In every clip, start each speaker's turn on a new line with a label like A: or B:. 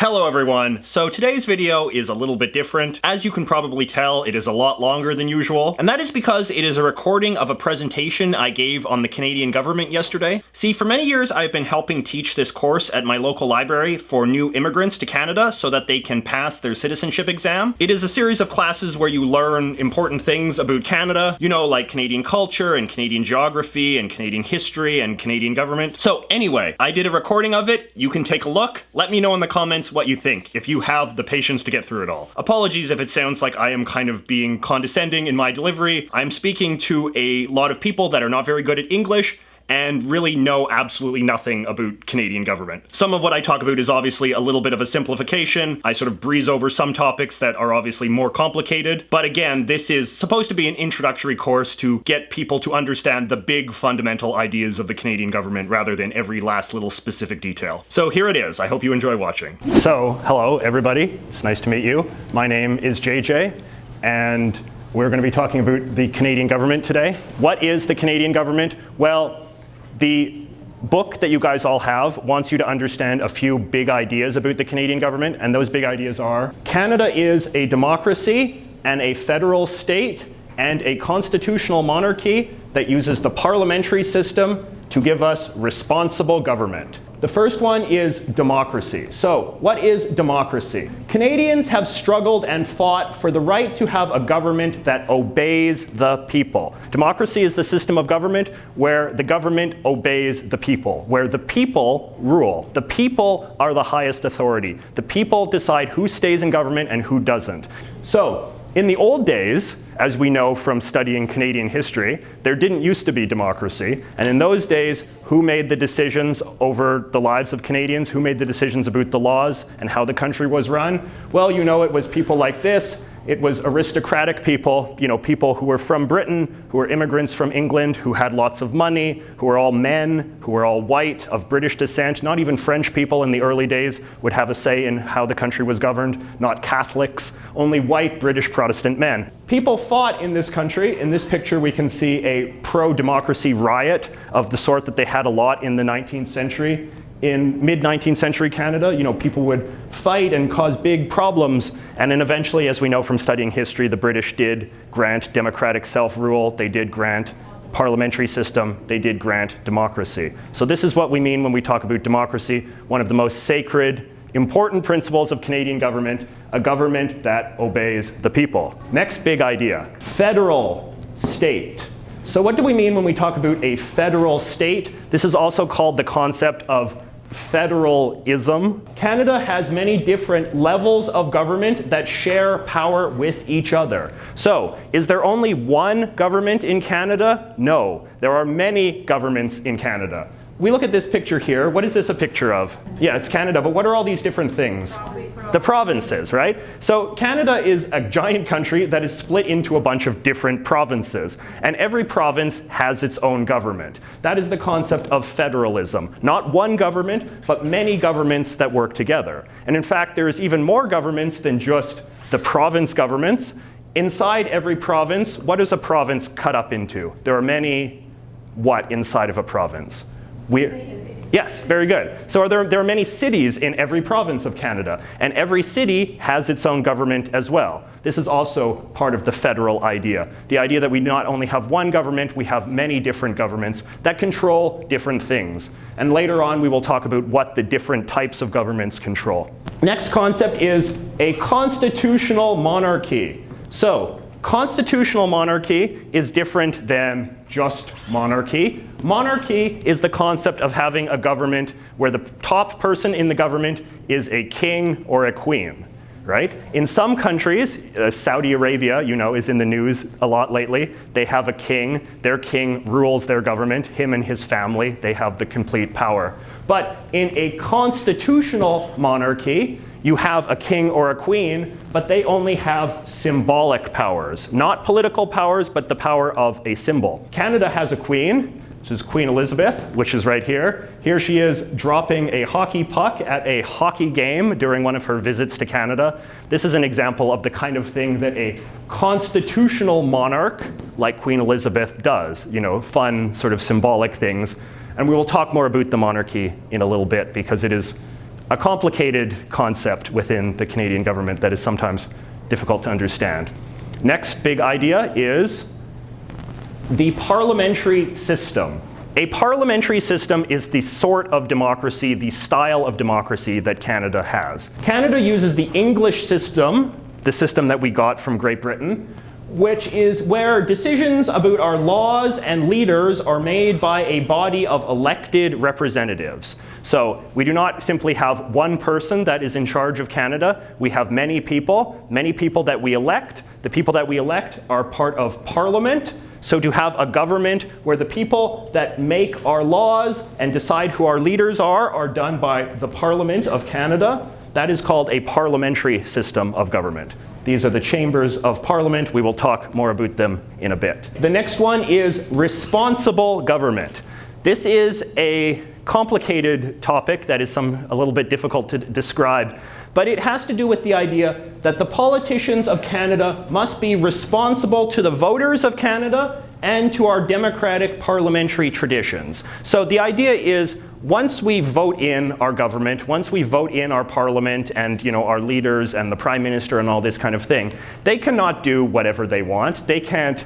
A: Hello everyone! So today's video is a little bit different. As you can probably tell, it is a lot longer than usual, and that is because it is a recording of a presentation I gave on the Canadian government yesterday. See, for many years I've been helping teach this course at my local library for new immigrants to Canada so that they can pass their citizenship exam. It is a series of classes where you learn important things about Canada, you know, like Canadian culture and Canadian geography and Canadian history and Canadian government. So anyway, I did a recording of it. You can take a look. Let me know in the comments what you think, if you have the patience to get through it all. Apologies if it sounds like I am kind of being condescending in my delivery. I'm speaking to a lot of people that are not very good at English and really know absolutely nothing about Canadian government. Some of what I talk about is obviously a little bit of a simplification. I sort of breeze over some topics that are obviously more complicated. But again, this is supposed to be an introductory course to get people to understand the big fundamental ideas of the Canadian government rather than every last little specific detail. So here it is. I hope you enjoy watching. So, hello everybody. It's nice to meet you. My name is JJ, and we're going to be talking about the Canadian government today. What is the Canadian government? Well, the book that you guys all have wants you to understand a few big ideas about the Canadian government, and those big ideas are: Canada is a democracy and a federal state and a constitutional monarchy that uses the parliamentary system to give us responsible government. The first one is democracy. So, what is democracy? Canadians have struggled and fought for the right to have a government that obeys the people. Democracy is the system of government where the government obeys the people, where the people rule. The people are the highest authority. The people decide who stays in government and who doesn't. So, in the old days, as we know from studying Canadian history, there didn't used to be democracy. And in those days, who made the decisions over the lives of Canadians? Who made the decisions about the laws and how the country was run? Well, you know, it was people like this. It was aristocratic people, you know, people who were from Britain, who were immigrants from England, who had lots of money, who were all men, who were all white, of British descent. Not even French people in the early days would have a say in how the country was governed, not Catholics, only white British Protestant men. People fought in this country. In this picture, we can see a pro-democracy riot of the sort that they had a lot in the 19th century. In mid-19th century Canada, you know, people would fight and cause big problems. And then eventually, as we know from studying history, the British did grant democratic self-rule. They did grant parliamentary system. They did grant democracy. So this is what we mean when we talk about democracy, one of the most sacred, important principles of Canadian government, a government that obeys the people. Next big idea, federal state. So what do we mean when we talk about a federal state? This is also called the concept of federalism. Canada has many different levels of government that share power with each other. So, is there only one government in Canada? No, there are many governments in Canada. We look at this picture here. What is this a picture of? Yeah, it's Canada, but what are all these different things? The provinces, right? So Canada is a giant country that is split into a bunch of different provinces, and every province has its own government. That is the concept of federalism. Not one government, but many governments that work together. And in fact, there's even more governments than just the province governments. Inside every province, what is a province cut up into? There are many what inside of a province? Yes, very good. So there are many cities in every province of Canada, and every city has its own government as well. This is also part of the federal idea. The idea that we not only have one government, we have many different governments that control different things. And later on, we will talk about what the different types of governments control. Next concept is a constitutional monarchy. So, constitutional monarchy is different than just monarchy. Monarchy is the concept of having a government where the top person in the government is a king or a queen, right? In some countries, Saudi Arabia, you know, is in the news a lot lately. They have a king. Their king rules their government. Him and his family, they have the complete power. But in a constitutional monarchy, you have a king or a queen, but they only have symbolic powers. Not political powers, but the power of a symbol. Canada has a queen, which is Queen Elizabeth, which is right here. Here she is dropping a hockey puck at a hockey game during one of her visits to Canada. This is an example of the kind of thing that a constitutional monarch like Queen Elizabeth does. You know, fun, sort of symbolic things. And we will talk more about the monarchy in a little bit because it is a complicated concept within the Canadian government that is sometimes difficult to understand. Next big idea is the parliamentary system. A parliamentary system is the sort of democracy, the style of democracy that Canada has. Canada uses the English system, the system that we got from Great Britain, which is where decisions about our laws and leaders are made by a body of elected representatives. So we do not simply have one person that is in charge of Canada. We have many people that we elect. The people that we elect are part of Parliament. So to have a government where the people that make our laws and decide who our leaders are done by the Parliament of Canada, that is called a parliamentary system of government. These are the chambers of Parliament. We will talk more about them in a bit. The next one is responsible government. This is a complicated topic that is a little bit difficult to describe, but it has to do with the idea that the politicians of Canada must be responsible to the voters of Canada and to our democratic parliamentary traditions. So the idea is, once we vote in our government, once we vote in our parliament and our leaders and the prime minister and all this kind of thing, they cannot do whatever they want. They can't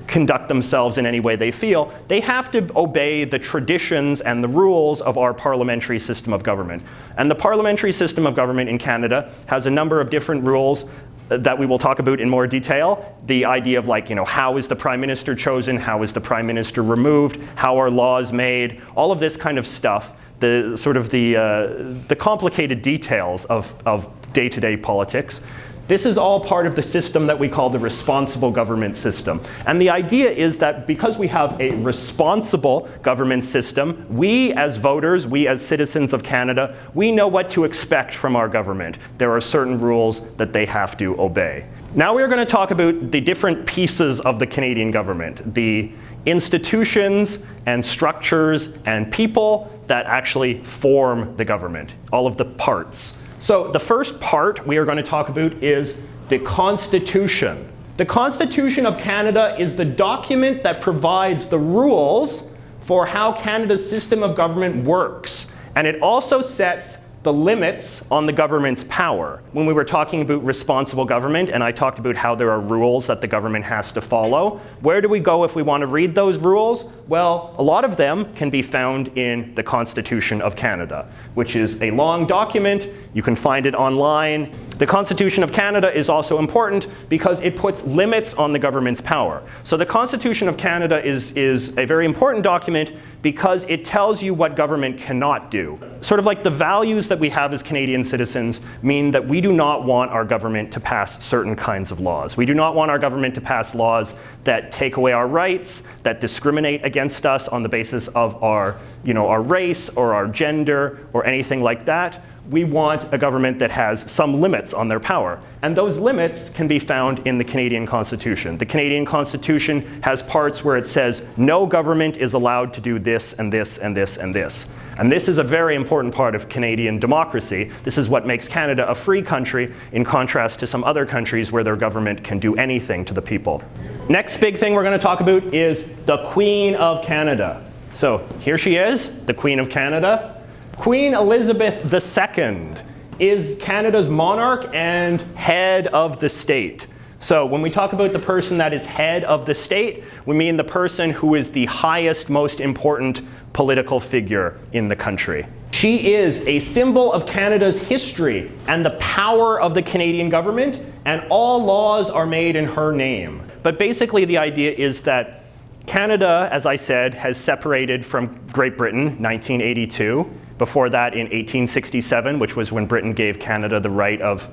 A: conduct themselves in any way they feel. They have to obey the traditions and the rules of our parliamentary system of government. And the parliamentary system of government in Canada has a number of different rules that we will talk about in more detail. The idea of how is the prime minister chosen, how is the prime minister removed, how are laws made, all of this kind of stuff, the complicated details of day-to-day politics. This is all part of the system that we call the responsible government system. And the idea is that because we have a responsible government system, we as voters, we as citizens of Canada, we know what to expect from our government. There are certain rules that they have to obey. Now we are going to talk about the different pieces of the Canadian government, the institutions and structures and people that actually form the government, all of the parts. So the first part we are going to talk about is the Constitution. The Constitution of Canada is the document that provides the rules for how Canada's system of government works. And it also sets the limits on the government's power. When we were talking about responsible government, and I talked about how there are rules that the government has to follow, where do we go if we want to read those rules? Well, a lot of them can be found in the Constitution of Canada, which is a long document. You can find it online. The Constitution of Canada is also important because it puts limits on the government's power. So the Constitution of Canada is a very important document because it tells you what government cannot do. Sort of like the values that we have as Canadian citizens mean that we do not want our government to pass certain kinds of laws. We do not want our government to pass laws that take away our rights, that discriminate against us on the basis of our race or our gender or anything like that. We want a government that has some limits on their power. And those limits can be found in the Canadian Constitution. The Canadian Constitution has parts where it says no government is allowed to do this and this and this and this. And this is a very important part of Canadian democracy. This is what makes Canada a free country in contrast to some other countries where their government can do anything to the people. Next big thing we're going to talk about is the Queen of Canada. So here she is, the Queen of Canada. Queen Elizabeth II is Canada's monarch and head of the state. So when we talk about the person that is head of the state, we mean the person who is the highest, most important political figure in the country. She is a symbol of Canada's history and the power of the Canadian government, and all laws are made in her name. But basically the idea is that Canada, as I said, has separated from Great Britain, 1982. Before that in 1867, which was when Britain gave Canada the right of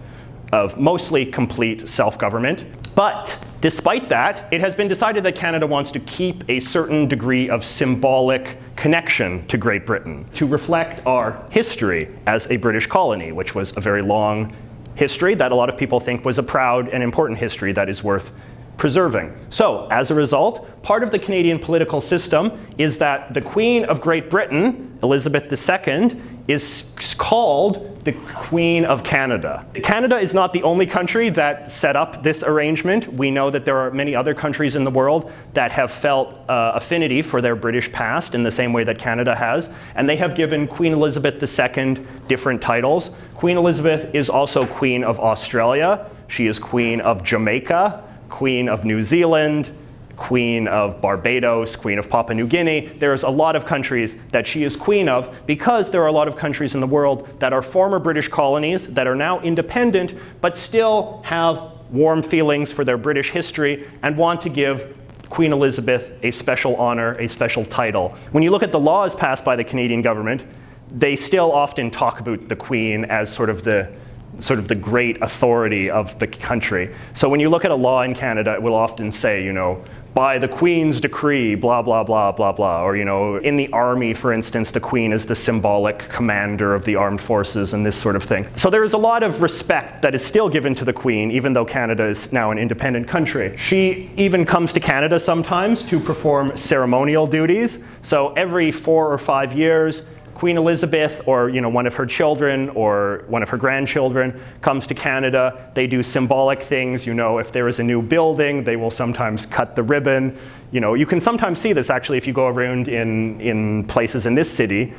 A: mostly complete self-government. But despite that, it has been decided that Canada wants to keep a certain degree of symbolic connection to Great Britain to reflect our history as a British colony, which was a very long history that a lot of people think was a proud and important history that is worth preserving. So, as a result, part of the Canadian political system is that the Queen of Great Britain, Elizabeth II, is called the Queen of Canada. Canada is not the only country that set up this arrangement. We know that there are many other countries in the world that have felt affinity for their British past in the same way that Canada has, and they have given Queen Elizabeth II different titles. Queen Elizabeth is also Queen of Australia. She is Queen of Jamaica, Queen of New Zealand, Queen of Barbados, Queen of Papua New Guinea. There's a lot of countries that she is queen of because there are a lot of countries in the world that are former British colonies that are now independent but still have warm feelings for their British history and want to give Queen Elizabeth a special honor, a special title. When you look at the laws passed by the Canadian government, they still often talk about the Queen as sort of the great authority of the country. So when you look at a law in Canada, it will often say, you know, by the Queen's decree, blah, blah, blah, blah, blah. Or, you know, in the army, for instance, the Queen is the symbolic commander of the armed forces and this sort of thing. So there is a lot of respect that is still given to the Queen, even though Canada is now an independent country. She even comes to Canada sometimes to perform ceremonial duties. So every 4 or 5 years, Queen Elizabeth or one of her children or one of her grandchildren comes to Canada. They do symbolic things. If there is a new building, they will sometimes cut the ribbon. You can sometimes see this actually if you go around in places in this city.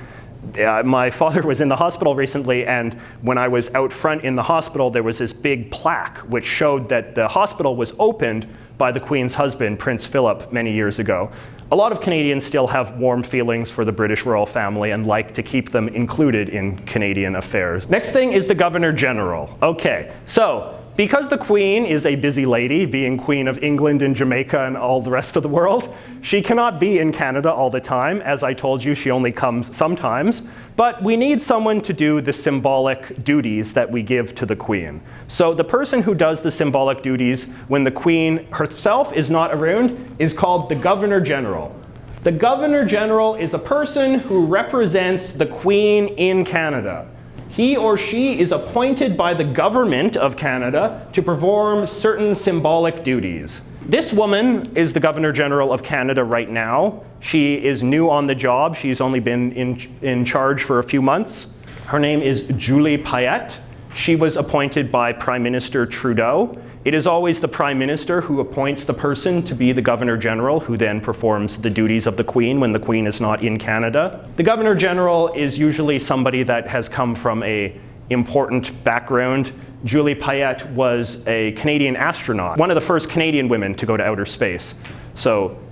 A: My father was in the hospital recently, and when I was out front in the hospital, there was this big plaque which showed that the hospital was opened by the Queen's husband, Prince Philip, many years ago. A lot of Canadians still have warm feelings for the British royal family and like to keep them included in Canadian affairs. Next thing is the Governor General. Okay, so because the Queen is a busy lady, being Queen of England and Jamaica and all the rest of the world, she cannot be in Canada all the time. As I told you, she only comes sometimes. But we need someone to do the symbolic duties that we give to the Queen. So the person who does the symbolic duties when the Queen herself is not around is called the Governor General. The Governor General is a person who represents the Queen in Canada. He or she is appointed by the government of Canada to perform certain symbolic duties. This woman is the Governor General of Canada right now. She is new on the job. She's only been in charge for a few months. Her name is Julie Payette. She was appointed by Prime Minister Trudeau. It is always the Prime Minister who appoints the person to be the Governor General, who then performs the duties of the Queen when the Queen is not in Canada. The Governor General is usually somebody that has come from an important background. Julie Payette was a Canadian astronaut, one of the first Canadian women to go to outer space.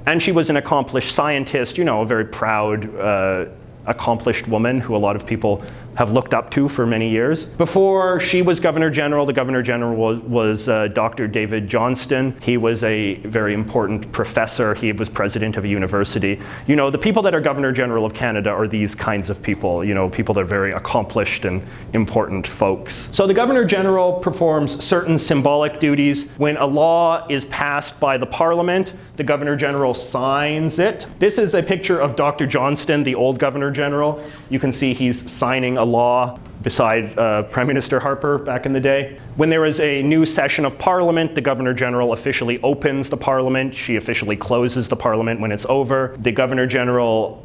A: And she was an accomplished scientist, a very proud, accomplished woman who a lot of people have looked up to for many years. Before she was Governor General, the Governor General was Dr. David Johnston. He was a very important professor. He was president of a university. The people that are Governor General of Canada are these kinds of people, people that are very accomplished and important folks. So the Governor General performs certain symbolic duties. When a law is passed by the Parliament, the Governor General signs it. This is a picture of Dr. Johnston, the old Governor General. You can see he's signing a law beside Prime Minister Harper back in the day. When there is a new session of Parliament, the Governor General officially opens the Parliament. She officially closes the Parliament when it's over. The Governor General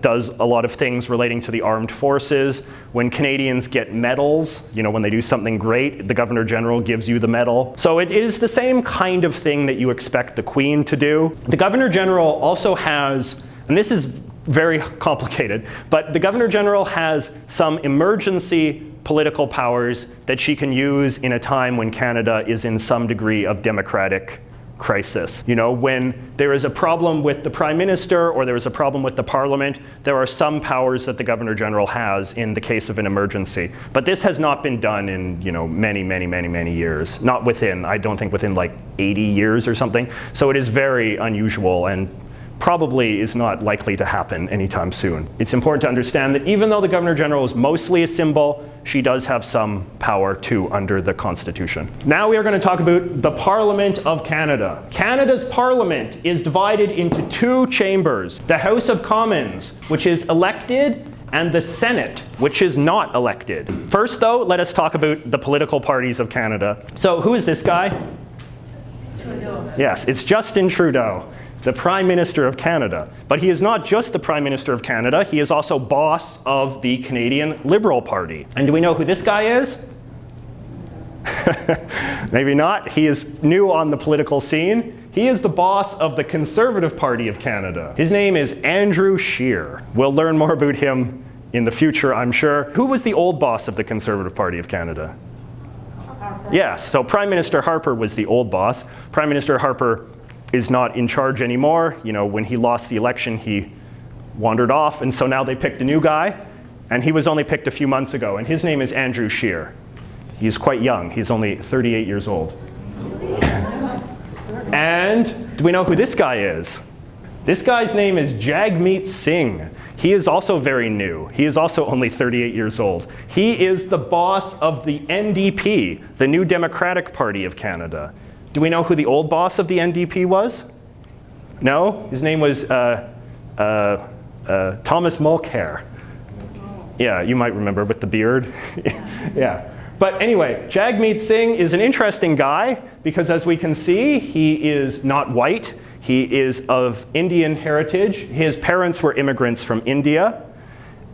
A: does a lot of things relating to the armed forces. When Canadians get medals, when they do something great, the Governor General gives you the medal. So it is the same kind of thing that you expect the Queen to do. The Governor General also has, and this is very complicated, but the Governor General has some emergency political powers that she can use in a time when Canada is in some degree of democratic crisis. When there is a problem with the Prime Minister or there is a problem with the Parliament, there are some powers that the Governor General has in the case of an emergency. But this has not been done in many years. Not within, I don't think within like 80 years or something. So it is very unusual and probably is not likely to happen anytime soon. It's important to understand that even though the Governor General is mostly a symbol, she does have some power too under the Constitution. Now we are going to talk about the Parliament of Canada. Canada's Parliament is divided into two chambers, the House of Commons, which is elected, and the Senate, which is not elected. First though, let us talk about the political parties of Canada. So who is this guy?
B: Trudeau.
A: Yes, it's Justin Trudeau. the Prime Minister of Canada. But he is not just the Prime Minister of Canada, he is also boss of the Canadian Liberal Party. And do we know who this guy is? Maybe not. He is new on the political scene. He is the boss of the Conservative Party of Canada. His name is Andrew Scheer. We'll learn more about him in the future, I'm sure. Who was the old boss of the Conservative Party of Canada? Harper. Yes, so Prime Minister Harper was the old boss. Prime Minister Harper is not in charge anymore. You know, when he lost the election, he wandered off, and so now they picked a new guy, and he was only picked a few months ago, and his name is Andrew Scheer. He's quite young. He's only 38 years old. And do we know who this guy is? This guy's name is Jagmeet Singh. He is also very new. He is also only 38 years old. He is the boss of the NDP, the New Democratic Party of Canada. Do we know who the old boss of the NDP was? No? His name was Thomas Mulcair. Yeah, you might remember with the beard. Yeah. But anyway, Jagmeet Singh is an interesting guy because, as we can see, he is not white. He is of Indian heritage. His parents were immigrants from India.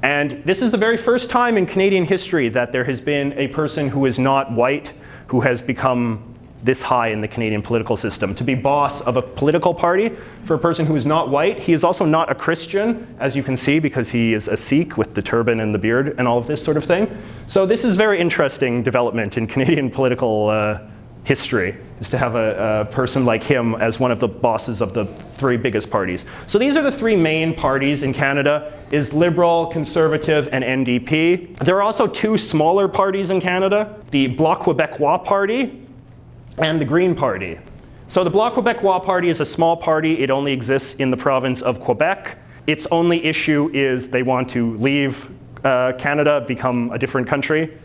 A: And this is the very first time in Canadian history that there has been a person who is not white who has become this high in the Canadian political system. To be boss of a political party for a person who is not white. He is also not a Christian, as you can see, because he is a Sikh with the turban and the beard and all of this sort of thing. So this is very interesting development in Canadian political history, is to have a person like him as one of the bosses of the three biggest parties. So these are the three main parties in Canada, is Liberal, Conservative, and NDP. There are also two smaller parties in Canada, the Bloc Québécois Party and the Green Party. So the Bloc Québécois Party is a small party. It only exists in the province of Quebec. Its only issue is they want to leave Canada, become a different country.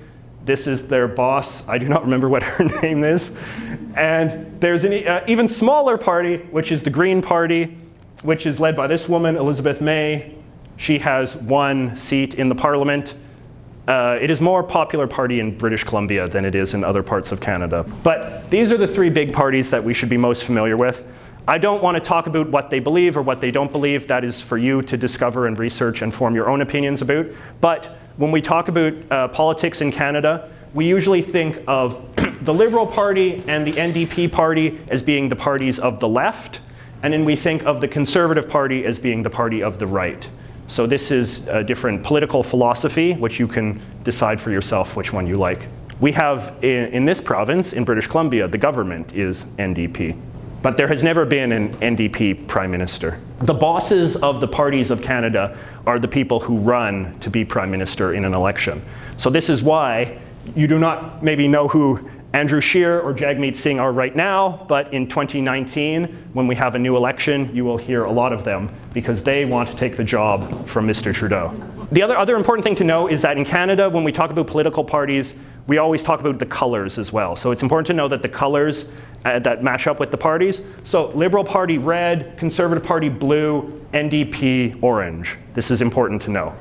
A: This is their boss. I do not remember what her name is. And there's an even smaller party, which is the Green Party, which is led by this woman, Elizabeth May. She has one seat in the Parliament. It is more popular party in British Columbia than it is in other parts of Canada. But these are the three big parties that we should be most familiar with. I don't want to talk about what they believe or what they don't believe. That is for you to discover and research and form your own opinions about. But when we talk about politics in Canada, we usually think of the Liberal Party and the NDP Party as being the parties of the left, and then we think of the Conservative Party as being the party of the right. So this is a different political philosophy, which you can decide for yourself which one you like. We have, in this province, in British Columbia, the government is NDP. But there has never been an NDP prime minister. The bosses of the parties of Canada are the people who run to be prime minister in an election. So this is why you do not maybe know who Andrew Scheer or Jagmeet Singh are right now, but in 2019, when we have a new election, you will hear a lot of them because they want to take the job from Mr. Trudeau. The other important thing to know is that in Canada, when we talk about political parties, we always talk about the colors as well. So it's important to know that the colors that match up with the parties. So Liberal Party red, Conservative Party blue, NDP orange. This is important to know.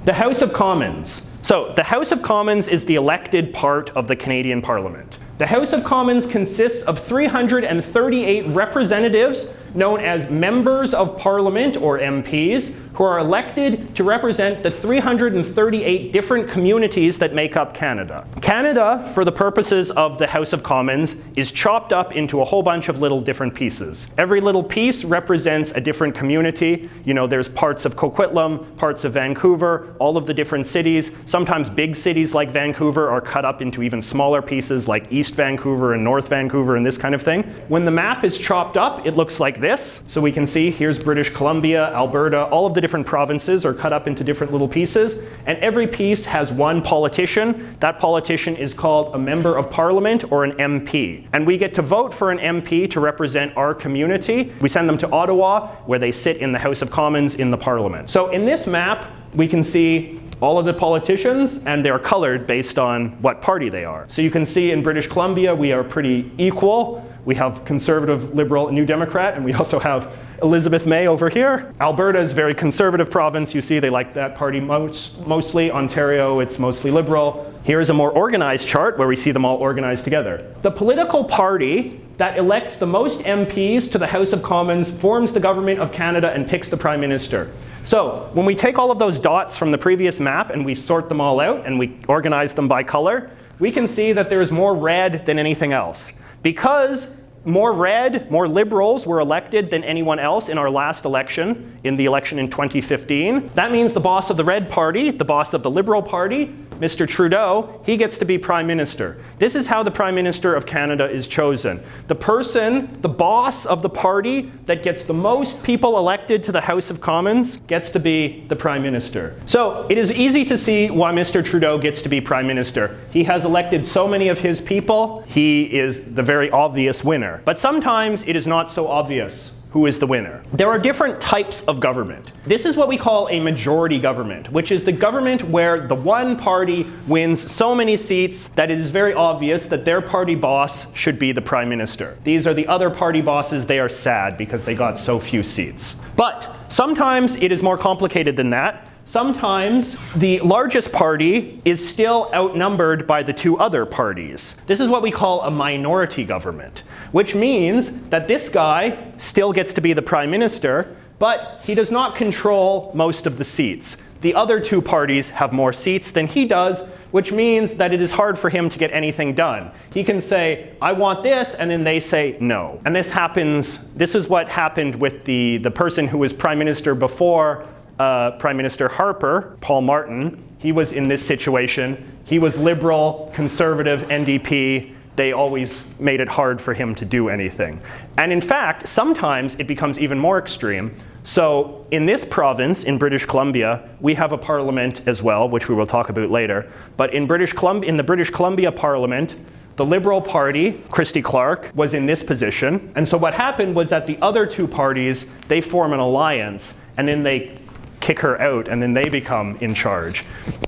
A: The House of Commons. So the House of Commons is the elected part of the Canadian Parliament. The House of Commons consists of 338 representatives known as members of Parliament, or MPs, who are elected to represent the 338 different communities that make up Canada. Canada, for the purposes of the House of Commons, is chopped up into a whole bunch of little different pieces. Every little piece represents a different community. You know, there's parts of Coquitlam, parts of Vancouver, all of the different cities. Sometimes big cities like Vancouver are cut up into even smaller pieces like East Vancouver and North Vancouver and this kind of thing. When the map is chopped up, it looks like this. So we can see here's British Columbia, Alberta, all of the different provinces are cut up into different little pieces, and every piece has one politician. That politician is called a member of Parliament or an MP. And we get to vote for an MP to represent our community. We send them to Ottawa, where they sit in the House of Commons in the Parliament. So in this map, we can see all of the politicians, and they're colored based on what party they are. So you can see in British Columbia, we are pretty equal. We have Conservative, Liberal, and New Democrat, and we also have Elizabeth May over here. Alberta is a very conservative province. You see they like that party mostly. Ontario, it's mostly Liberal. Here is a more organized chart where we see them all organized together. The political party that elects the most MPs to the House of Commons forms the government of Canada and picks the Prime Minister. So when we take all of those dots from the previous map and we sort them all out and we organize them by color, we can see that there is more red than anything else. Because more red, more liberals were elected than anyone else in our last election, in the election in 2015. That means the boss of the Red Party, the boss of the Liberal Party, Mr. Trudeau, he gets to be Prime Minister. This is how the Prime Minister of Canada is chosen. The person, the boss of the party that gets the most people elected to the House of Commons gets to be the Prime Minister. So it is easy to see why Mr. Trudeau gets to be Prime Minister. He has elected so many of his people. He is the very obvious winner. But sometimes it is not so obvious who is the winner. There are different types of government. This is what we call a majority government, which is the government where the one party wins so many seats that it is very obvious that their party boss should be the Prime Minister. These are the other party bosses. They are sad because they got so few seats. But sometimes it is more complicated than that. Sometimes the largest party is still outnumbered by the two other parties. This is what we call a minority government, which means that this guy still gets to be the Prime Minister, but he does not control most of the seats. The other two parties have more seats than he does, which means that it is hard for him to get anything done. He can say, I want this, and then they say no. And this is what happened with the person who was Prime Minister before Prime Minister Harper, Paul Martin. He was in this situation. He was Liberal, Conservative, NDP. They always made it hard for him to do anything. And in fact, sometimes it becomes even more extreme. So in this province, in British Columbia, we have a parliament as well, which we will talk about later. But in the British Columbia Parliament, the Liberal Party, Christy Clark, was in this position. And so what happened was that the other two parties, they form an alliance, and then they kick her out, and then they become in charge.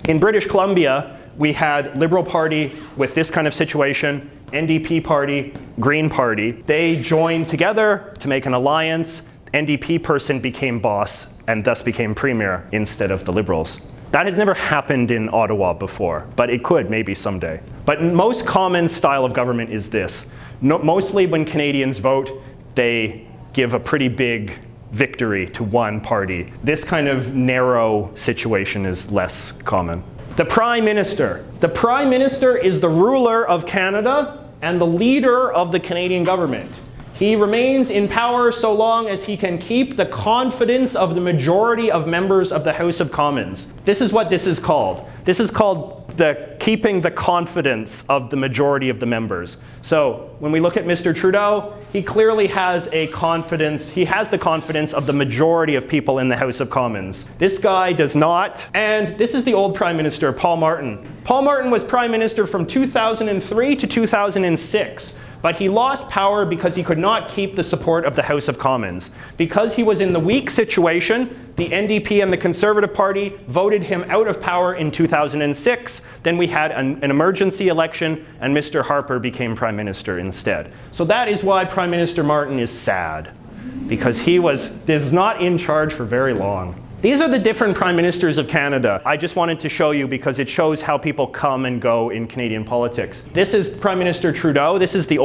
A: In British Columbia, we had Liberal Party with this kind of situation, NDP Party, Green Party. They joined together to make an alliance. NDP person became boss and thus became premier instead of the Liberals. That has never happened in Ottawa before, but it could maybe someday. But most common style of government is this. Mostly when Canadians vote, they give a pretty big victory to one party. This kind of narrow situation is less common. The Prime Minister. The Prime Minister is the ruler of Canada and the leader of the Canadian government. He remains in power so long as he can keep the confidence of the majority of members of the House of Commons. This is what this is called. This is called keeping the confidence of the majority of the members. So when we look at Mr. Trudeau, he clearly has a confidence. He has the confidence of the majority of people in the House of Commons. This guy does not. And this is the old Prime Minister, Paul Martin. Paul Martin was Prime Minister from 2003 to 2006. But he lost power because he could not keep the support of the House of Commons. Because he was in the weak situation, the NDP and the Conservative Party voted him out of power in 2006. Then we had an emergency election, and Mr. Harper became Prime Minister instead. So that is why Prime Minister Martin is sad, because he was not in charge for very long. These are the different Prime Ministers of Canada. I just wanted to show you because it shows how people come and go in Canadian politics. This is Prime Minister Trudeau. This is the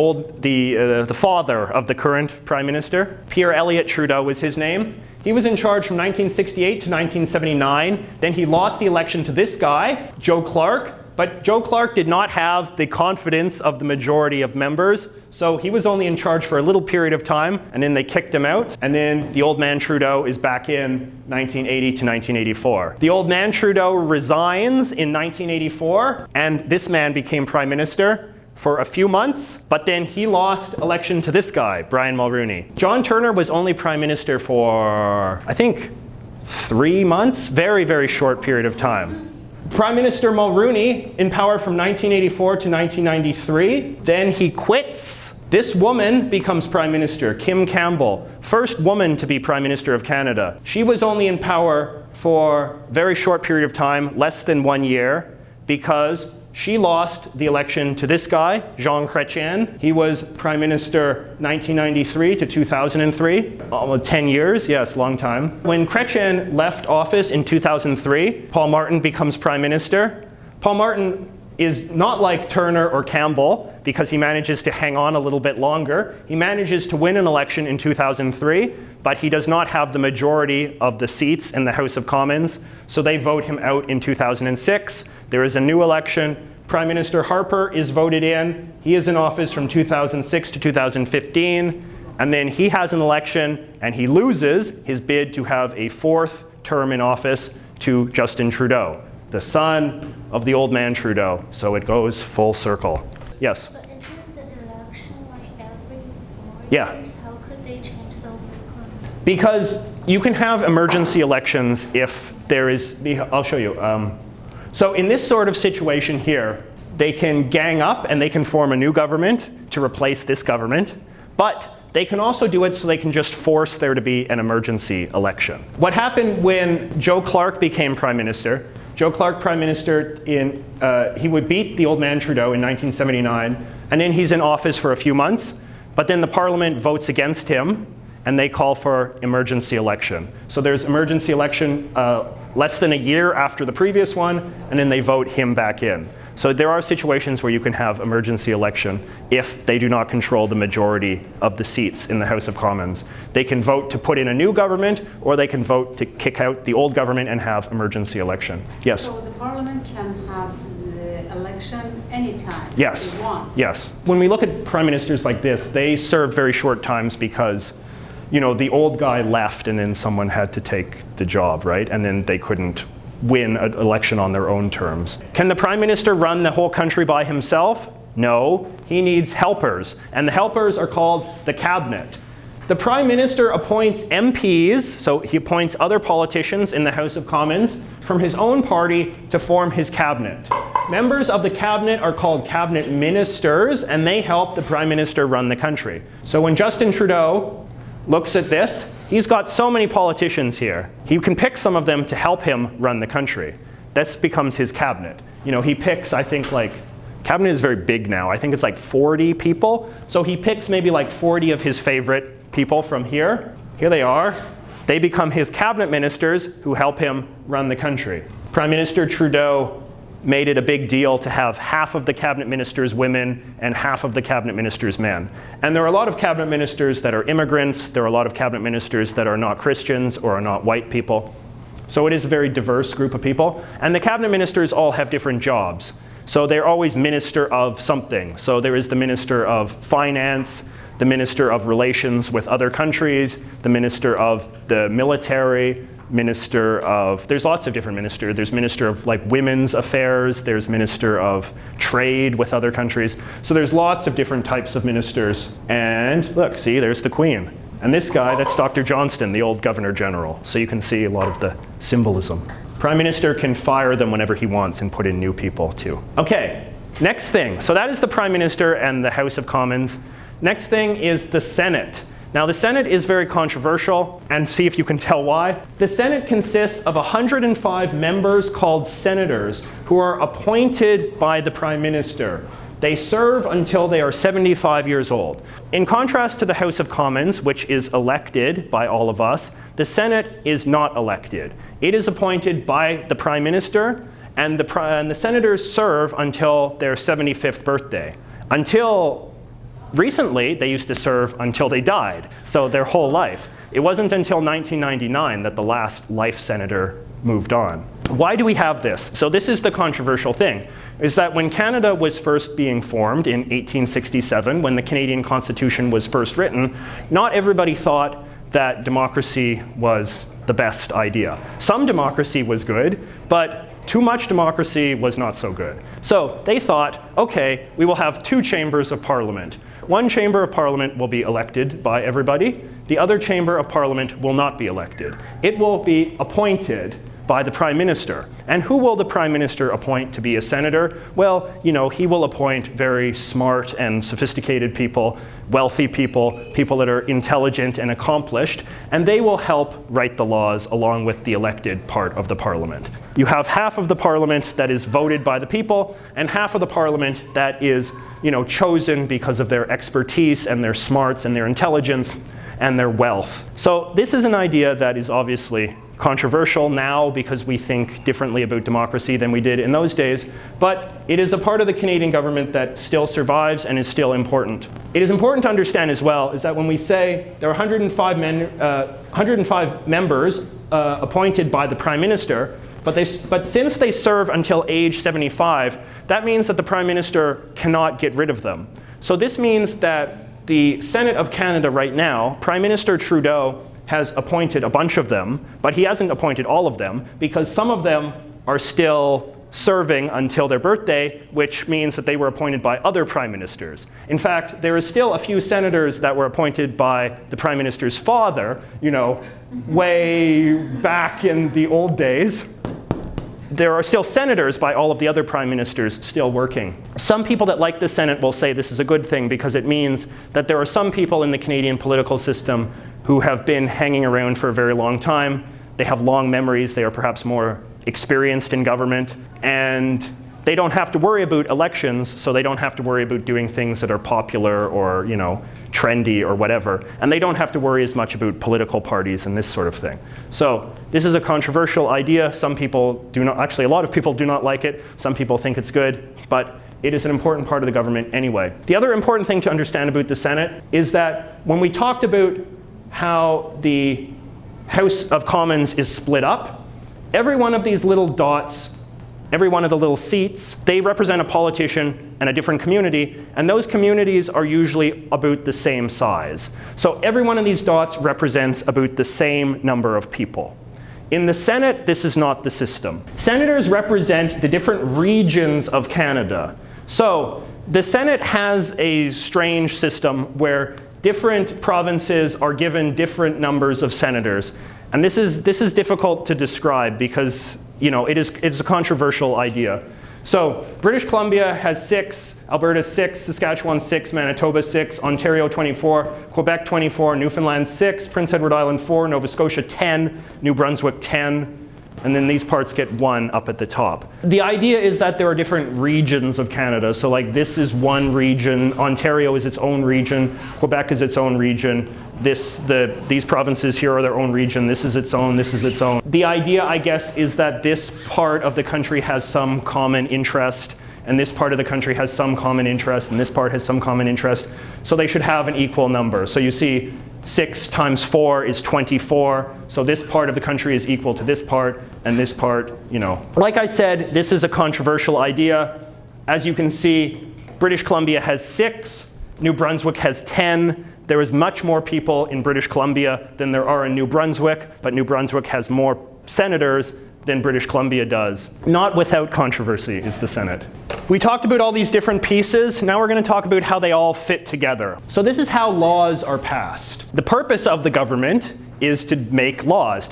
A: father of the current Prime Minister. Pierre Elliott Trudeau was his name. He was in charge from 1968 to 1979. Then he lost the election to this guy, Joe Clark. But Joe Clark did not have the confidence of the majority of members, so he was only in charge for a little period of time, and then they kicked him out. And then the old man Trudeau is back in 1980 to 1984. The old man Trudeau resigns in 1984, and this man became Prime Minister for a few months, but then he lost election to this guy, Brian Mulroney. John Turner was only Prime Minister for, I think, 3 months, very, very short period of time. Prime Minister Mulroney in power from 1984 to 1993. Then he quits. This woman becomes Prime Minister, Kim Campbell, first woman to be Prime Minister of Canada. She was only in power for a very short period of time, less than 1 year, because she lost the election to this guy, Jean Chrétien. He was Prime Minister 1993 to 2003, almost 10 years, yes, long time. When Chrétien left office in 2003, Paul Martin becomes Prime Minister. Paul Martin is not like Turner or Campbell because he manages to hang on a little bit longer. He manages to win an election in 2003, but he does not have the majority of the seats in the House of Commons, so they vote him out in 2006. There is a new election. Prime Minister Harper is voted in. He is in office from 2006 to 2015, and then he has an election and he loses his bid to have a 4th term in office to Justin Trudeau, the son of the old man Trudeau. So it goes full circle. Yes?
B: But isn't the election like every 4
A: Yeah.
B: years? How could they change so frequently?
A: Because you can have emergency elections if there is, I'll show you. So in this sort of situation here, they can gang up and they can form a new government to replace this government, but they can also do it so they can just force there to be an emergency election. What happened when Joe Clark became prime minister? Joe Clark, prime minister, he would beat the old man Trudeau in 1979, and then he's in office for a few months, but then the parliament votes against him, and they call for emergency election. So there's emergency election less than a year after the previous one, and then they vote him back in. So there are situations where you can have emergency election if they do not control the majority of the seats in the House of Commons. They can vote to put in a new government, or they can vote to kick out the old government and have emergency election. Yes?
C: So the parliament can have the election anytime
A: Yes.
C: they want?
A: Yes. When we look at prime ministers like this, they serve very short times because, you know, the old guy left and then someone had to take the job, right? And then they couldn't win an election on their own terms. Can the prime minister run the whole country by himself? No, he needs helpers, and the helpers are called the cabinet. The prime minister appoints MPs, so he appoints other politicians in the House of Commons from his own party to form his cabinet. Members of the cabinet are called cabinet ministers, and they help the prime minister run the country. So when Justin Trudeau looks at this, he's got so many politicians here. He can pick some of them to help him run the country. This becomes his cabinet. You know, he picks, I think, like, cabinet is very big now. I think it's like 40 people. So he picks maybe like 40 of his favorite people from here. Here they are. They become his cabinet ministers who help him run the country. Prime Minister Trudeau made it a big deal to have half of the cabinet ministers women and half of the cabinet ministers men. And there are a lot of cabinet ministers that are immigrants. There are a lot of cabinet ministers that are not Christians or are not white people. So it is a very diverse group of people. And the cabinet ministers all have different jobs. So they're always minister of something. So there is the minister of finance, the minister of relations with other countries, the minister of the military, minister of, there's lots of different ministers. There's minister of like women's affairs, there's minister of trade with other countries. So there's lots of different types of ministers. And look, see, there's the Queen. And this guy, that's Dr. Johnston, the old Governor General. So you can see a lot of the symbolism. Prime Minister can fire them whenever he wants and put in new people too. Okay, next thing. So that is the Prime Minister and the House of Commons. Next thing is the Senate. Now the Senate is very controversial, and see if you can tell why. The Senate consists of 105 members called senators who are appointed by the Prime Minister. They serve until they are 75 years old. In contrast to the House of Commons, which is elected by all of us, the Senate is not elected. It is appointed by the Prime Minister, and the senators serve until their 75th birthday. Until recently, they used to serve until they died, so their whole life. It wasn't until 1999 that the last life senator moved on. Why do we have this? So this is the controversial thing, is that when Canada was first being formed in 1867, when the Canadian Constitution was first written, not everybody thought that democracy was the best idea. Some democracy was good, but too much democracy was not so good. So they thought, okay, we will have two chambers of parliament. One chamber of parliament will be elected by everybody. The other chamber of parliament will not be elected. It will be appointed by the Prime Minister. And who will the Prime Minister appoint to be a senator? Well, you know, he will appoint very smart and sophisticated people, wealthy people, people that are intelligent and accomplished, and they will help write the laws along with the elected part of the parliament. You have half of the parliament that is voted by the people, and half of the parliament that is, you know, chosen because of their expertise and their smarts and their intelligence and their wealth. So this is an idea that is obviously controversial now because we think differently about democracy than we did in those days, but it is a part of the Canadian government that still survives and is still important. It is important to understand as well is that when we say there are 105 members appointed by the Prime Minister, but since they serve until age 75, that means that the Prime Minister cannot get rid of them. So this means that the Senate of Canada right now, Prime Minister Trudeau has appointed a bunch of them, but he hasn't appointed all of them because some of them are still serving until their birthday, which means that they were appointed by other prime ministers. In fact, there is still a few senators that were appointed by the Prime Minister's father, way back in the old days. There are still senators by all of the other prime ministers still working. Some people that like the Senate will say this is a good thing because it means that there are some people in the Canadian political system who have been hanging around for a very long time. They have long memories. They are perhaps more experienced in government. And they don't have to worry about elections, so they don't have to worry about doing things that are popular or trendy or whatever. And they don't have to worry as much about political parties and this sort of thing. So this is a controversial idea. Some people do not, actually a lot of people do not like it. Some people think it's good, but it is an important part of the government anyway. The other important thing to understand about the Senate is that when we talked about how the House of Commons is split up, every one of these little dots, every one of the little seats, they represent a politician and a different community, and those communities are usually about the same size. So every one of these dots represents about the same number of people. In the Senate, this is not the system. Senators represent the different regions of Canada. So the Senate has a strange system where different provinces are given different numbers of senators. And this is difficult to describe because it's a controversial idea. So British Columbia has 6, Alberta 6, Saskatchewan 6, Manitoba 6, Ontario 24, Quebec 24, Newfoundland 6, Prince Edward Island 4, Nova Scotia 10, New Brunswick 10, and then these parts get 1 up at the top. The idea is that there are different regions of Canada. So like this is one region, Ontario is its own region, Quebec is its own region, these provinces here are their own region, this is its own, this is its own. The idea, I guess, is that this part of the country has some common interest, and this part of the country has some common interest, and this part has some common interest, so they should have an equal number. So you see 6 times 4 is 24, so this part of the country is equal to this part, and this part, Like I said, this is a controversial idea. As you can see, British Columbia has 6, New Brunswick has 10. There is much more people in British Columbia than there are in New Brunswick, but New Brunswick has more senators than British Columbia does. Not without controversy is the Senate. We talked about all these different pieces. Now we're going to talk about how they all fit together. So this is how laws are passed. The purpose of the government is to make laws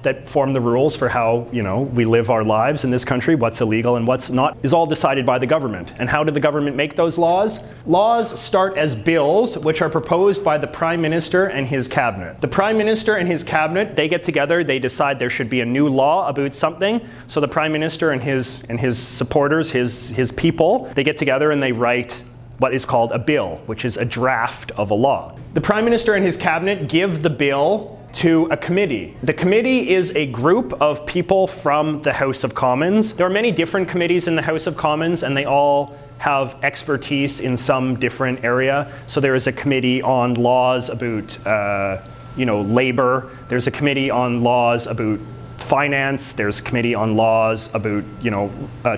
A: that form the rules for how we live our lives in this country. What's illegal and what's not is all decided by the government. And how did the government make those laws? Laws start as bills, which are proposed by the Prime Minister and his cabinet. The Prime Minister and his cabinet, they get together, they decide there should be a new law about something. So the Prime Minister and his supporters, his people, they get together and they write what is called a bill, which is a draft of a law. The Prime Minister and his cabinet give the bill to a committee. The committee is a group of people from the House of Commons. There are many different committees in the House of Commons, and they all have expertise in some different area. So there is a committee on laws about labor. There's a committee on laws about finance, there's a committee on laws about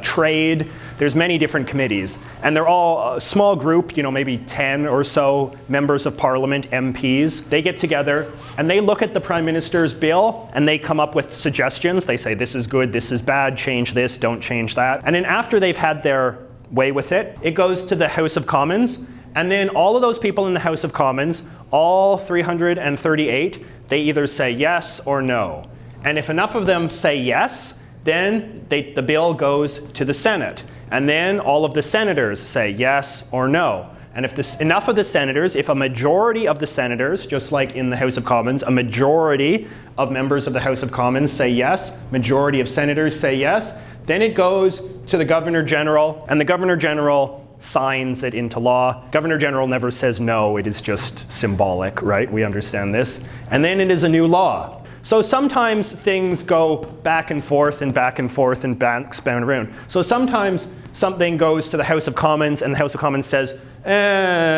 A: trade. There's many different committees, and they're all a small group, maybe 10 or so members of Parliament, MPs. They get together and they look at the Prime Minister's bill and they come up with suggestions. They say this is good, this is bad, change this, don't change that. And then after they've had their way with it, it goes to the House of Commons, and then all of those people in the House of Commons, all 338, they either say yes or no. And if enough of them say yes, then the bill goes to the Senate. And then all of the senators say yes or no. And if enough of the senators, if a majority of the senators, just like in the House of Commons, a majority of members of the House of Commons say yes, majority of senators say yes, then it goes to the Governor General, and the Governor General signs it into law. Governor General never says no, it is just symbolic, right? We understand this. And then it is a new law. So sometimes things go back and forth and back and forth and bounce around. So sometimes something goes to the House of Commons and the House of Commons says,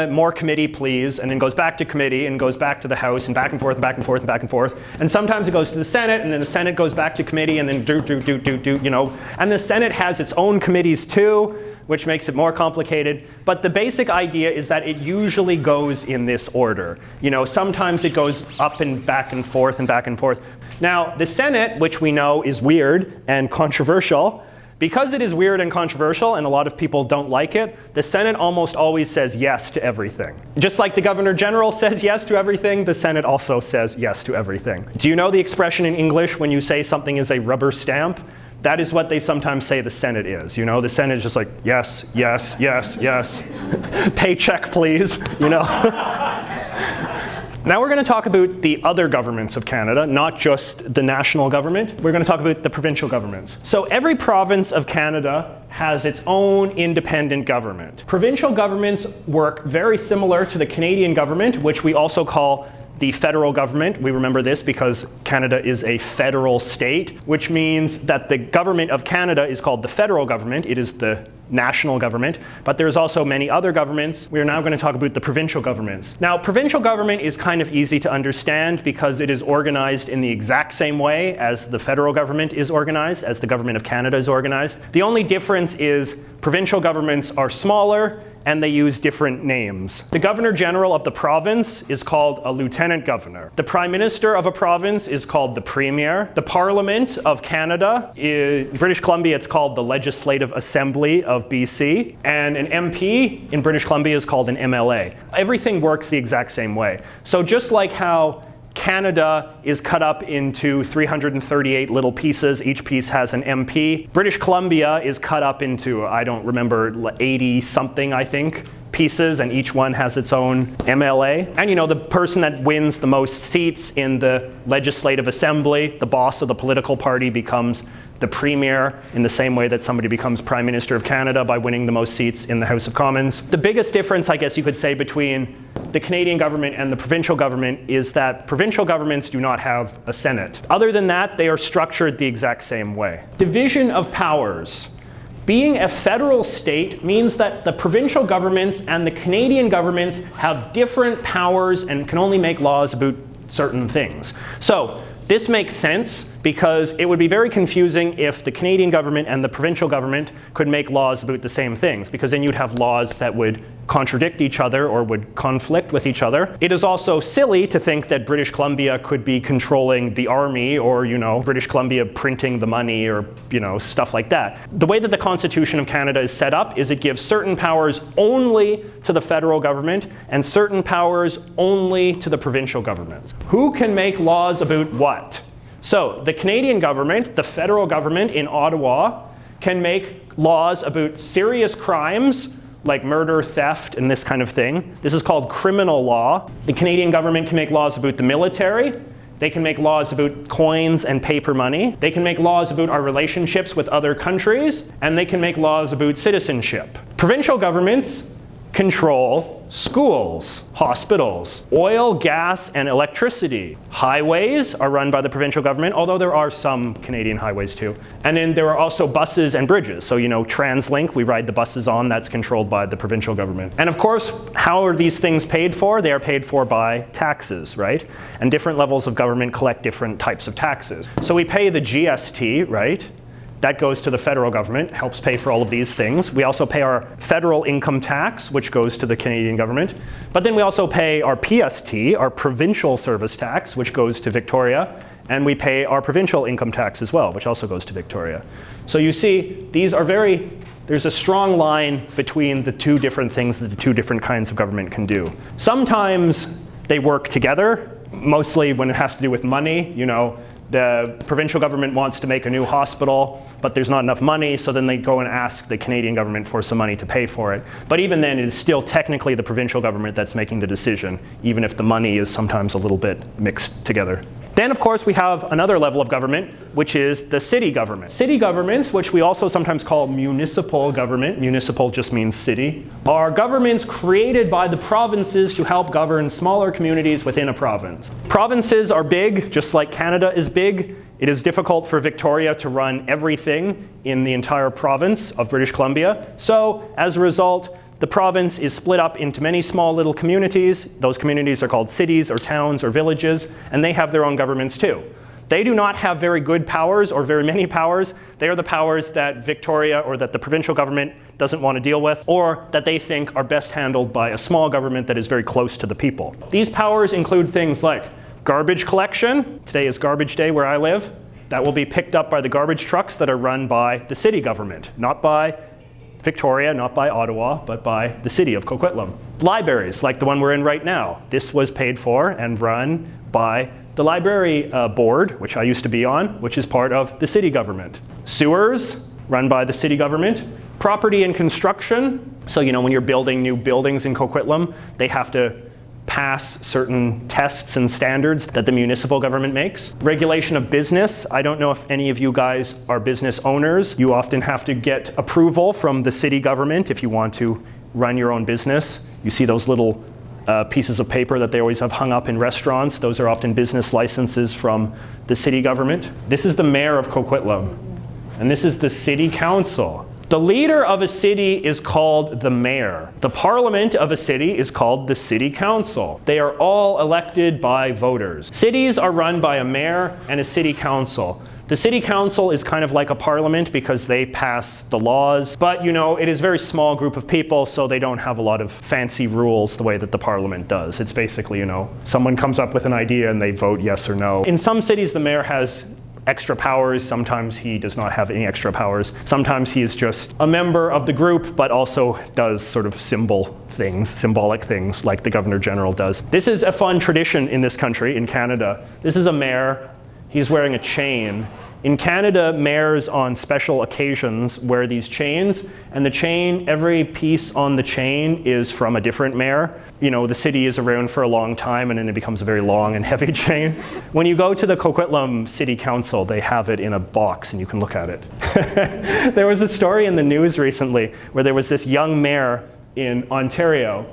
A: more committee please, and then goes back to committee and goes back to the House and back and forth and back and forth and back and forth. And sometimes it goes to the Senate and then the Senate goes back to committee and then you know. And the Senate has its own committees too, which makes it more complicated. But the basic idea is that it usually goes in this order. You know, sometimes it goes up and back and forth and back and forth. Now, the Senate, which we know is weird and controversial, because it is weird and controversial and a lot of people don't like it, the Senate almost always says yes to everything. Just like the Governor General says yes to everything, the Senate also says yes to everything. Do you know the expression in English when you say something is a rubber stamp? That is what they sometimes say the Senate is. You know, the Senate is just like, yes, yes, yes, yes. Paycheck, please, you know. Now we're going to talk about the other governments of Canada, not just the national government. We're going to talk about the provincial governments. So every province of Canada has its own independent government. Provincial governments work very similar to the Canadian government, which we also call the federal government. We remember this because Canada is a federal state, which means that the government of Canada is called the federal government. It is the national government, but there's also many other governments. We are now going to talk about the provincial governments. Now, provincial government is kind of easy to understand because it is organized in the exact same way as the federal government is organized, as the government of Canada is organized. The only difference is provincial governments are smaller and they use different names. The Governor General of the province is called a Lieutenant Governor. The Prime Minister of a province is called the Premier. The Parliament of Canada, in British Columbia it's called the Legislative Assembly of BC, and an MP in British Columbia is called an MLA. Everything works the exact same way. So just like how Canada is cut up into 338 little pieces. Each piece has an MP. British Columbia is cut up into, I don't remember, 80 something, I think, pieces, and each one has its own MLA. And you know, the person that wins the most seats in the Legislative Assembly, the boss of the political party, becomes the Premier in the same way that somebody becomes Prime Minister of Canada by winning the most seats in the House of Commons. The biggest difference, I guess you could say, between the Canadian government and the provincial government is that provincial governments do not have a Senate. Other than that, they are structured the exact same way. Division of powers. Being a federal state means that the provincial governments and the Canadian governments have different powers and can only make laws about certain things. So this makes sense because it would be very confusing if the Canadian government and the provincial government could make laws about the same things, because then you'd have laws that would contradict each other or would conflict with each other. It is also silly to think that British Columbia could be controlling the army, or, you know, British Columbia printing the money, or, you know, stuff like that. The way that the Constitution of Canada is set up is it gives certain powers only to the federal government and certain powers only to the provincial governments. Who can make laws about what? So the Canadian government, the federal government in Ottawa, can make laws about serious crimes like murder, theft, and this kind of thing. This is called criminal law. The Canadian government can make laws about the military. They can make laws about coins and paper money. They can make laws about our relationships with other countries, and they can make laws about citizenship. Provincial governments control schools, hospitals, oil, gas, and electricity. Highways are run by the provincial government, although there are some Canadian highways too. And then there are also buses and bridges. So, you know, TransLink, we ride the buses on, that's controlled by the provincial government. And of course, how are these things paid for? They are paid for by taxes, right? And different levels of government collect different types of taxes. So we pay the GST, right? That goes to the federal government, helps pay for all of these things. We also pay our federal income tax, which goes to the Canadian government. But then we also pay our PST, our provincial service tax, which goes to Victoria. And we pay our provincial income tax as well, which also goes to Victoria. So you see, these are there's a strong line between the two different things that the two different kinds of government can do. Sometimes they work together, mostly when it has to do with money. You know, The provincial government wants to make a new hospital, but there's not enough money, so then they go and ask the Canadian government for some money to pay for it. But even then, it is still technically the provincial government that's making the decision, even if the money is sometimes a little bit mixed together. Then, of course, we have another level of government, which is the city government. City governments, which we also sometimes call municipal government, municipal just means city, are governments created by the provinces to help govern smaller communities within a province. Provinces are big, just like Canada is big. It is difficult for Victoria to run everything in the entire province of British Columbia. So, as a result, the province is split up into many small little communities. Those communities are called cities or towns or villages, and they have their own governments too. They do not have very good powers or very many powers. They are the powers that Victoria or that the provincial government doesn't want to deal with, or that they think are best handled by a small government that is very close to the people. These powers include things like garbage collection. Today is garbage day where I live. That will be picked up by the garbage trucks that are run by the city government, not by Victoria, not by Ottawa, but by the city of Coquitlam. Libraries, like the one we're in right now. This was paid for and run by the library board, which I used to be on, which is part of the city government. Sewers, run by the city government. Property and construction. So, when you're building new buildings in Coquitlam, they have to pass certain tests and standards that the municipal government makes. Regulation of business. I don't know if any of you guys are business owners. You often have to get approval from the city government if you want to run your own business. You see those little pieces of paper that they always have hung up in restaurants. Those are often business licenses from the city government. This is the mayor of Coquitlam, and this is the city council. The leader of a city is called the mayor. The parliament of a city is called the city council. They are all elected by voters. Cities are run by a mayor and a city council. The city council is kind of like a parliament because they pass the laws, but it is a very small group of people, so they don't have a lot of fancy rules the way that the parliament does. It's basically, someone comes up with an idea and they vote yes or no. In some cities, the mayor has extra powers. Sometimes he does not have any extra powers. Sometimes he is just a member of the group, but also does sort of symbolic things like the Governor General does. This is a fun tradition in this country, in Canada. This is a mayor. He's wearing a chain. In Canada, mayors on special occasions wear these chains, and the chain, every piece on the chain is from a different mayor. The city is around for a long time, and then it becomes a very long and heavy chain. When you go to the Coquitlam City Council, they have it in a box, and you can look at it. There was a story in the news recently where there was this young mayor in Ontario,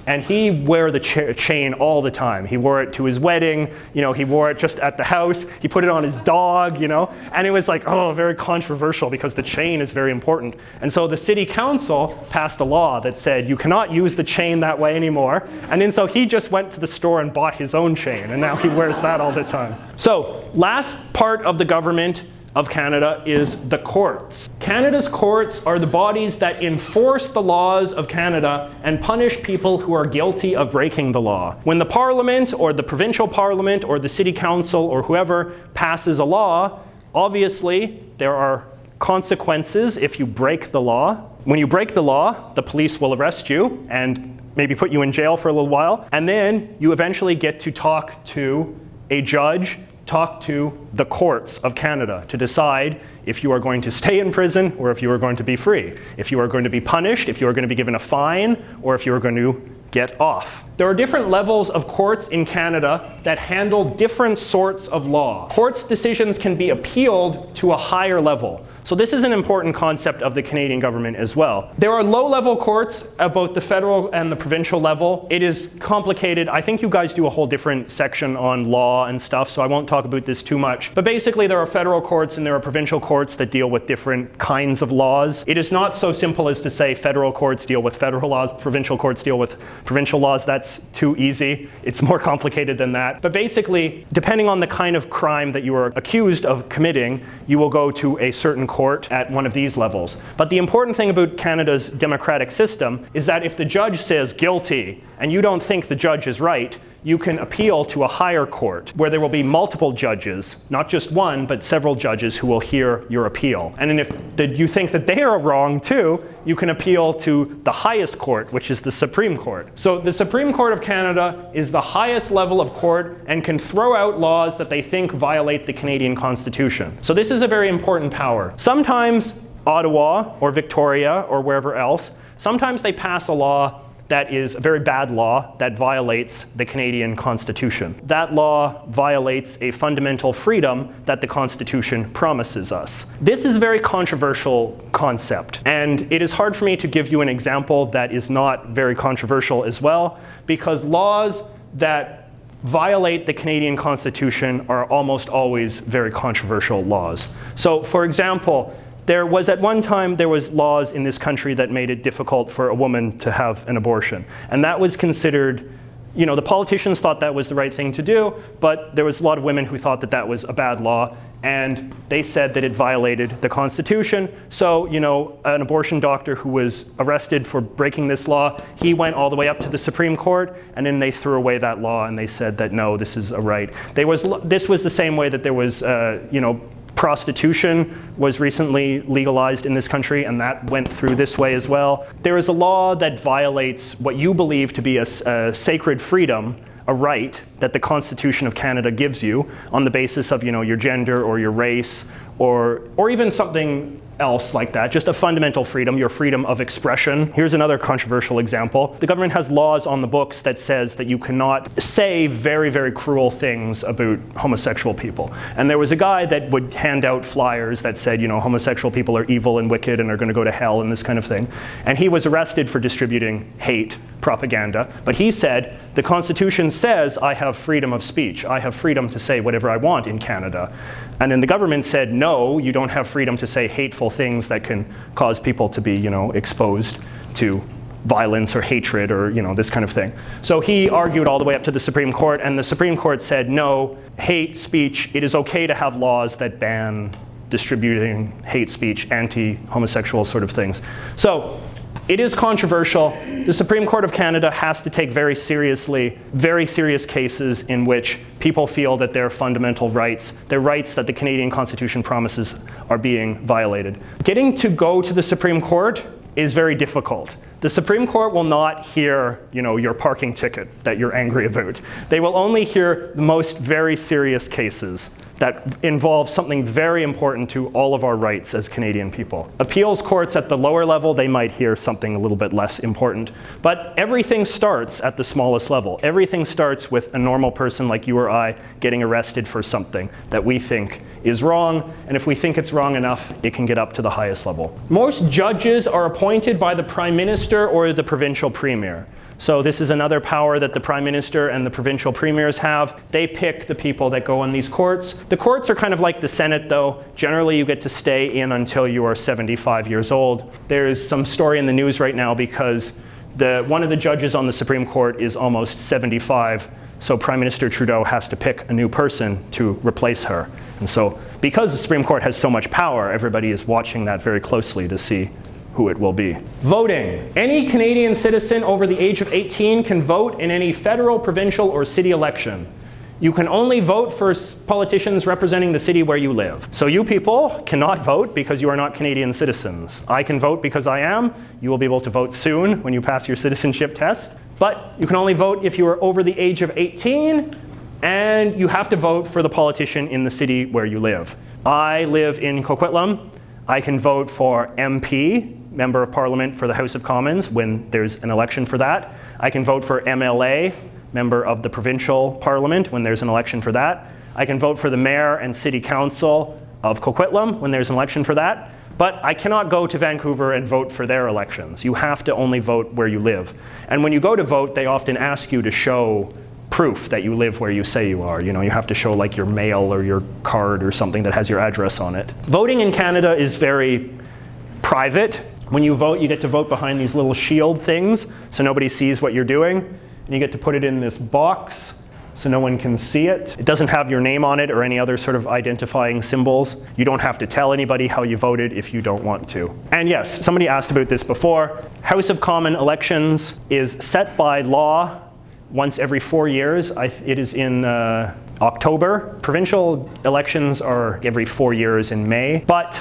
A: and he wore the chain all the time. He wore it to his wedding, he wore it just at the house, he put it on his dog, and it was like, very controversial because the chain is very important. And so the city council passed a law that said you cannot use the chain that way anymore. And then so he just went to the store and bought his own chain, and now he wears that all the time. So, last part of the government of Canada is the courts. Canada's courts are the bodies that enforce the laws of Canada and punish people who are guilty of breaking the law. When the Parliament or the provincial Parliament or the City Council or whoever passes a law, obviously there are consequences if you break the law. When you break the law, the police will arrest you and maybe put you in jail for a little while, and then you eventually get to talk to a judge, talk to the courts of Canada to decide if you are going to stay in prison or if you are going to be free, if you are going to be punished, if you are going to be given a fine, or if you are going to get off. There are different levels of courts in Canada that handle different sorts of law. Courts' decisions can be appealed to a higher level. So this is an important concept of the Canadian government as well. There are low-level courts at both the federal and the provincial level. It is complicated. I think you guys do a whole different section on law and stuff, so I won't talk about this too much. But basically, there are federal courts and there are provincial courts that deal with different kinds of laws. It is not so simple as to say federal courts deal with federal laws, provincial courts deal with provincial laws. That's too easy. It's more complicated than that. But basically, depending on the kind of crime that you are accused of committing, you will go to a certain court at one of these levels. But the important thing about Canada's democratic system is that if the judge says guilty and you don't think the judge is right, you can appeal to a higher court where there will be multiple judges, not just one, but several judges who will hear your appeal. And then if you think that they are wrong too, you can appeal to the highest court, which is the Supreme Court. So the Supreme Court of Canada is the highest level of court and can throw out laws that they think violate the Canadian Constitution. So this is a very important power. Sometimes Ottawa or Victoria or wherever else, sometimes they pass a law that is a very bad law that violates the Canadian Constitution. That law violates a fundamental freedom that the Constitution promises us. This is a very controversial concept, and it is hard for me to give you an example that is not very controversial as well, because laws that violate the Canadian Constitution are almost always very controversial laws. So, for example, there was at one time, there was laws in this country that made it difficult for a woman to have an abortion. And that was considered, you know, the politicians thought that was the right thing to do, but there was a lot of women who thought that that was a bad law, and they said that it violated the Constitution. So, you know, an abortion doctor who was arrested for breaking this law, he went all the way up to the Supreme Court, and then they threw away that law, and they said that, no, this is a right. This was the same way that there was, you know, prostitution was recently legalized in this country, and that went through this way as well. There is a law that violates what you believe to be a sacred freedom, a right that the Constitution of Canada gives you on the basis of, you know, your gender or your race or even something else like that, just a fundamental freedom, your freedom of expression. Here's another controversial example. The government has laws on the books that says that you cannot say very, very cruel things about homosexual people. And there was a guy that would hand out flyers that said, you know, homosexual people are evil and wicked and are going to go to hell and this kind of thing. And he was arrested for distributing hate propaganda. But he said, the Constitution says I have freedom of speech. I have freedom to say whatever I want in Canada. And then the government said, no, you don't have freedom to say hateful things that can cause people to be, you know, exposed to violence or hatred or, you know, this kind of thing. So he argued all the way up to the Supreme Court, and the Supreme Court said, no, hate speech, it is okay to have laws that ban distributing hate speech, anti-homosexual sort of things. So it is controversial. The Supreme Court of Canada has to take very seriously very serious cases in which people feel that their fundamental rights, their rights that the Canadian Constitution promises, are being violated. Getting to go to the Supreme Court is very difficult. The Supreme Court will not hear, you know, your parking ticket that you're angry about. They will only hear the most very serious cases that involve something very important to all of our rights as Canadian people. Appeals courts at the lower level, they might hear something a little bit less important. But everything starts at the smallest level. Everything starts with a normal person like you or I getting arrested for something that we think is wrong, and if we think it's wrong enough, it can get up to the highest level. Most judges are appointed by the Prime Minister or the Provincial Premier. So this is another power that the Prime Minister and the provincial premiers have. They pick the people that go on these courts. The courts are kind of like the Senate, though. Generally, you get to stay in until you are 75 years old. There's some story in the news right now because one of the judges on the Supreme Court is almost 75, so Prime Minister Trudeau has to pick a new person to replace her. And so because the Supreme Court has so much power, everybody is watching that very closely to see who it will be. Voting. Any Canadian citizen over the age of 18 can vote in any federal, provincial, or city election. You can only vote for politicians representing the city where you live. So you people cannot vote because you are not Canadian citizens. I can vote because I am. You will be able to vote soon when you pass your citizenship test. But you can only vote if you are over the age of 18, and you have to vote for the politician in the city where you live. I live in Coquitlam. I can vote for MP, Member of Parliament for the House of Commons, when there's an election for that. I can vote for MLA, Member of the Provincial Parliament, when there's an election for that. I can vote for the Mayor and City Council of Coquitlam when there's an election for that. But I cannot go to Vancouver and vote for their elections. You have to only vote where you live. And when you go to vote, they often ask you to show proof that you live where you say you are. You know, you have to show like your mail or your card or something that has your address on it. Voting in Canada is very private. When you vote, you get to vote behind these little shield things so nobody sees what you're doing. And you get to put it in this box so no one can see it. It doesn't have your name on it or any other sort of identifying symbols. You don't have to tell anybody how you voted if you don't want to. And yes, somebody asked about this before. House of Commons elections is set by law once every 4 years. It is in October. Provincial elections are every 4 years in May. But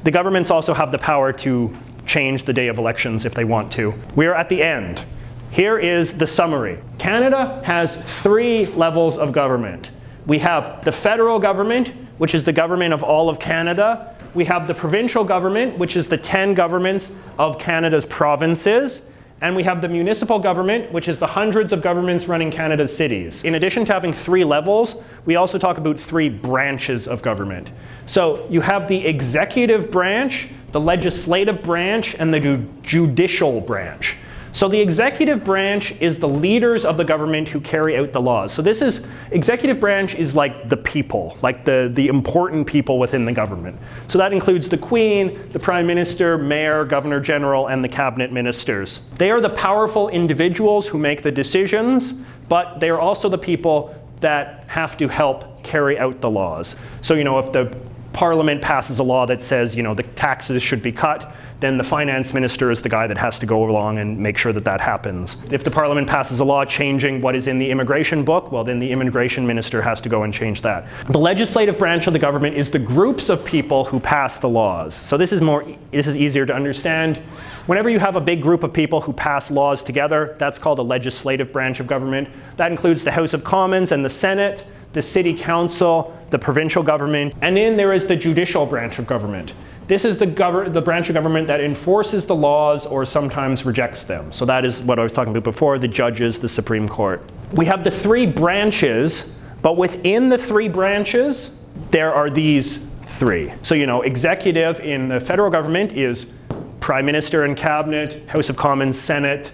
A: the governments also have the power to change the day of elections if they want to. We are at the end. Here is the summary. Canada has 3 levels of government. We have the federal government, which is the government of all of Canada. We have the provincial government, which is the 10 governments of Canada's provinces. And we have the municipal government, which is the hundreds of governments running Canada's cities. In addition to having 3 levels, we also talk about 3 branches of government. So you have the executive branch, the legislative branch, and the judicial branch. So the executive branch is the leaders of the government who carry out the laws. So executive branch is like the people, like the important people within the government. So that includes the Queen, the Prime Minister, Mayor, Governor General, and the cabinet ministers. They are the powerful individuals who make the decisions, but they are also the people that have to help carry out the laws. So, if the Parliament passes a law that says, the taxes should be cut, then the finance minister is the guy that has to go along and make sure that that happens. If the Parliament passes a law changing what is in the immigration book, well, then the immigration minister has to go and change that. The legislative branch of the government is the groups of people who pass the laws. So this is easier to understand. Whenever you have a big group of people who pass laws together, that's called a legislative branch of government. That includes the House of Commons and the Senate, the City Council, the provincial government, and then there is the judicial branch of government. This is the branch of government that enforces the laws or sometimes rejects them. So that is what I was talking about before, the judges, the Supreme Court. We have the 3 branches, but within the 3 branches, there are these 3. So, executive in the federal government is Prime Minister and Cabinet, House of Commons, Senate,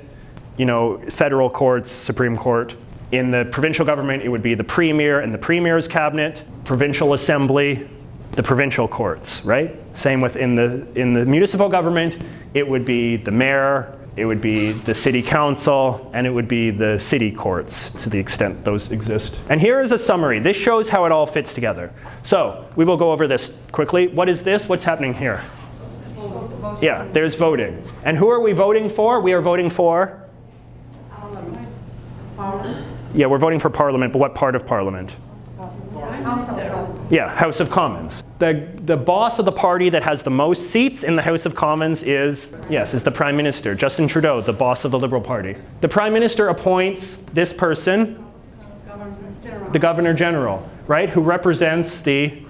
A: federal courts, Supreme Court. In the provincial government, it would be the Premier and the Premier's cabinet, Provincial Assembly, the provincial courts, right? Same in the municipal government, it would be the mayor, it would be the city council, and it would be the city courts to the extent those exist. And here is a summary. This shows how it all fits together. So we will go over this quickly. What is this? What's happening here? Yeah, there's voting. And who are we voting for? We are voting for?
C: Parliament.
A: Yeah, we're voting for Parliament, but what part of Parliament?
C: House of Parliament.
A: Yeah, House of Commons. The boss of the party that has the most seats in the House of Commons is the Prime Minister, Justin Trudeau, the boss of the Liberal Party. The Prime Minister appoints this person, the Governor General, right, who represents the,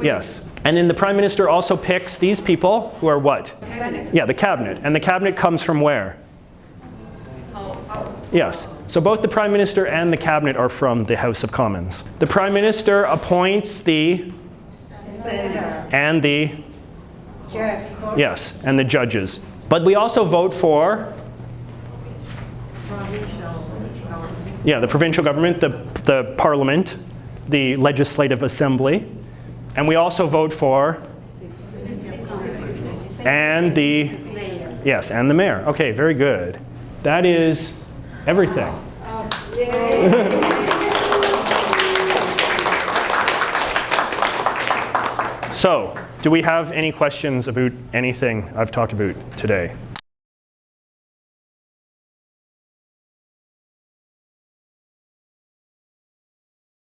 A: yes. And then the Prime Minister also picks these people who are what? Yeah, the Cabinet. And the Cabinet comes from where? Yes. So both the Prime Minister and the Cabinet are from the House of Commons. The Prime Minister appoints the and the
C: Judge.
A: yes, and the judges. But we also vote for the provincial government, the Parliament, the Legislative Assembly, and we also vote for and the yes, and the mayor. Okay, very good. That is everything. So, do we have any questions about anything I've talked about today?